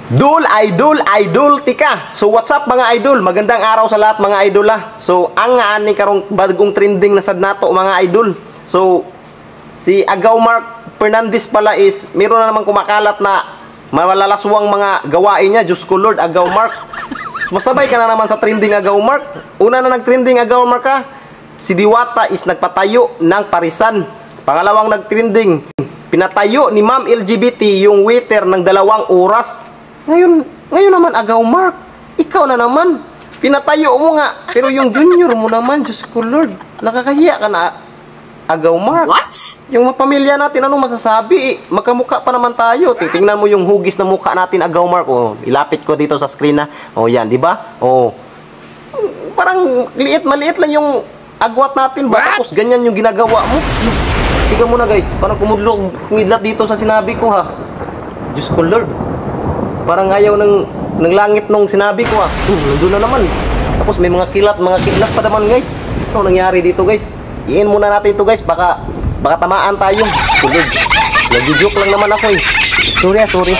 Idol, tika. So what's up mga idol? Magandang araw sa lahat mga idol ah. So ang ani karong bagong trending na sad nato mga idol. So si Agaw Mark Fernandez pala is meron na naman kumakalat na malalaswang mga gawain niya. Diyos ko Lord, Agaw Mark. So, masabay ka na naman sa trending Agaw Mark. Una na nag-trending Agaw Mark ha. Si Diwata is nagpatayo ng parisan. Pangalawang nag-trending, pinatayo ni Ma'am LGBT yung waiter ng 2 oras. Ngayon naman Agaw Mark, ikaw na naman. Pinatayo mo nga, pero yung junior mo naman, Diyos ko Lord, nakakahiya ka na Agaw Mark. What? Yung pamilya natin, ano masasabi? Magkamukha pa naman tayo. Titingnan mo yung hugis na mukha natin, Agaw Mark. Oh, ilapit ko dito sa screen na. Oh, yan, di ba? Oh. Parang maliit lang yung agwat natin ba? Tapos ganyan yung ginagawa mo. Tingnan mo na guys, parang kumidlat dito sa sinabi ko ha. Diyos ko Lord. Parang ayaw ng langit nung sinabi ko ha. Nandun na naman. Tapos may mga kilat pa naman guys. Ano nangyari dito guys? Iin muna natin ito guys. Baka tamaan tayo. Tulog. Nag-joke lang naman ako eh. Sorry.